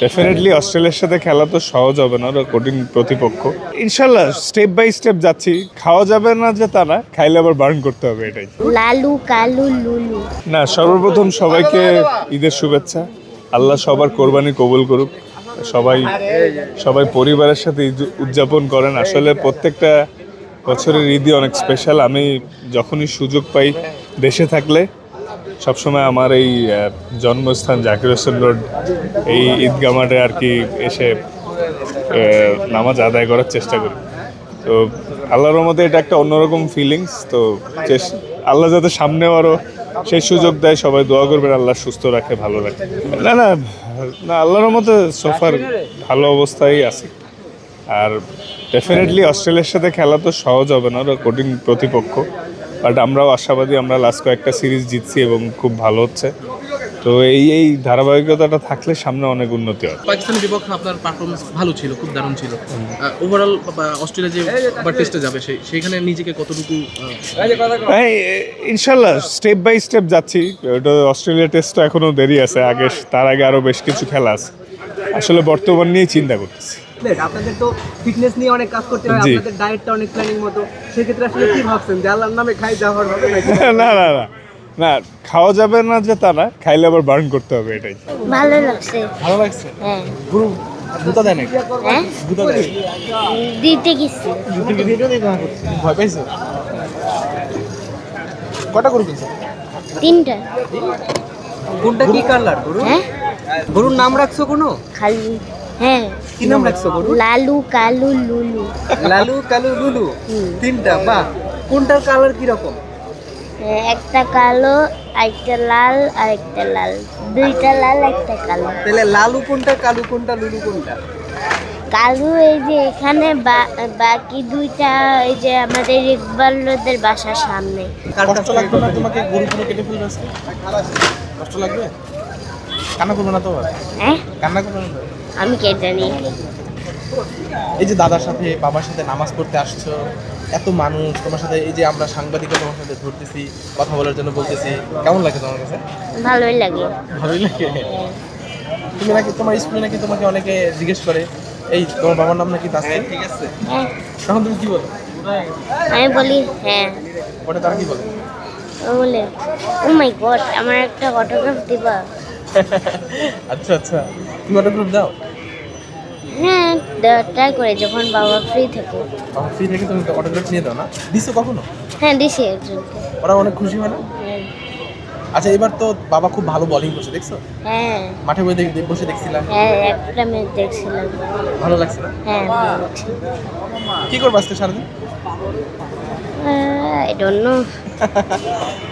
Definitely অস্ট্রেলিয়ার সাথে খেলা তো সহজ হবে না, ওরা কঠিন প্রতিপক্ষ। ইনশাল্লাহ স্টেপ বাই স্টেপ যাচ্ছি। খাওয়া যাবে না যে তা না, খাইলে আবার বার্ন করতে হবে, এটাই। লালু কালু লুলু। না, সর্বপ্রথম সবাইকে ঈদের শুভেচ্ছা। আল্লাহ সবার কোরবানি কবুল করুক। সবাই পরিবারের সাথে ঈদ উদযাপন করেন। আসলে প্রত্যেকটা বছরের ঈদই অনেক স্পেশাল। আমি যখনই সুযোগ পাই দেশে থাকলে সবসময় আমার এই জন্মস্থান জাকির হোসেন রোড এই ঈদগাহ মাঠে আর কি এসে নামাজ আদায় করার চেষ্টা করি। তো আল্লাহর রহমতে এটা একটা অন্যরকম ফিলিংস। তো আল্লাহ যাতে সামনেও আরও সেই সুযোগ দেয়, সবাই দোয়া করবেন আল্লাহ সুস্থ রাখে, ভালো রাখে। না না না, আল্লাহর রহমতে সোফার ভালো অবস্থায় আছে। আর ডেফিনেটলি অস্ট্রেলিয়ার সাথে খেলা তো সহজ হবে না, ওরা কঠিন প্রতিপক্ষ। বাট আমরাও আশাবাদী, আমরা লাস্ট কয়েকটা সিরিজ জিতছি এবং খুব ভালো হচ্ছে। তো এই ধারাবাহিকতাটা থাকলে সামনে অনেক উন্নতি হবে। পাকিস্তানের বিপক্ষে আপনার পারফরমেন্স ভালো ছিল, খুব দারুণ ছিল। ওভারঅল অস্ট্রেলিয়া যে টেস্টে যাবে সেইখানে নিজেকে কতটুকু ইনশাল্লাহ স্টেপ বাই স্টেপ যাচ্ছি। ওটা অস্ট্রেলিয়া টেস্ট তো এখনও দেরি আছে, তার আগে আরও বেশ কিছু খেলা আছে। আসলে বর্তমান নিয়েই চিন্তা করতেছি। আপনাদের তো ফিটনেস নিয়ে অনেক কাজ করতে হয়, আপনাদের ডায়েটটা অনেক প্ল্যানিং মতো। সেক্ষেত্রে আসলে কি ভাবছেন যে আল্লাহর নামে খাই যাওয়ার হবে নাকি? না না না না, খাওয়া যাবে না যে তা না, খাইলে আবার বার্ন করতে হবে, এটাই। ভালো লাগছে। ভালো লাগছে? হ্যাঁ। গুরু জুতা দেয় নাকি? হ্যাঁ, জুতা দেয়? দিতে গেছি। ভয় পাইছো? কটা গরু কিনছো? 3টা। কোনটা কি কালার গরু? হ্যাঁ, গরুর নাম রাখছো কোনো? খালি। হ্যাঁ, কি নাম রাখছো গরু? লালু কালু লুলু। লালু কালু লুলু। 3টা। বাহ, কোনটার কালার কি রকম? একটা কালো, একটা লাল, আর একটা লাল। 2টা লাল, একটা কালো। তাহলে লালু কোনটা, কালু কোনটা, লুলু কোনটা? কালু এই যে এখানে, বাকি 2টা এই যে আমাদের ইকবালদের বাসার সামনে। কষ্ট লাগবে না তোমাকে গরু পুরো কেটে ফেলবে আজকে? কষ্ট লাগবে? কান্না করবে না তো? হ্যাঁ, কান্না করবে না তো? আমি কে জানি। এই যে দাদার সাথে বাবার সাথে নামাজ পড়তে আসছো, এত মানুষ তোমার সাথে, এই যে আমরা সাংবাদিকরা তোমার সাথে ধরতেছি, কথা বলার জন্য বলতেছি, কেমন লাগে তোমার কাছে? ভালোই লাগে। ভালোই লাগে। তুমি নাকি তোমার স্কুলে নাকি তোমাকে অনেকে জিজ্ঞেস করে এই তোমার বাবার নাম নাকি তাসকিন? ঠিক আছে, হ্যাঁ, তখন তুমি কি বলো? আমি বলি হ্যাঁ। ওটা তারা কি বলে? ও বলে, ও মাই গড, আমার একটা অটোগ্রাফ দিবা? আচ্ছা আচ্ছা, তুমি অটোগ্রাফ দাও? হ্যাঁ, ট্রাই করে যখন বাবা ফ্রি থাকে। ফ্রি থেকে তুমি অটোগ্রাফ নিয়ে দাও না? দিছো কখনো? হ্যাঁ, দিছি একজনকে। ওরা অনেক খুশি হয় না? হ্যাঁ। আচ্ছা, এবার তো বাবা খুব ভালো বোলিং করছে, দেখছো? হ্যাঁ, মাঠে বসে দেখছিলাম। হ্যাঁ, একটা ম্যাচ দেখছিলাম। ভালো লাগছে না? হ্যাঁ, ভালো লাগছে। কি করবো আজকে সারাদিন? I don't know.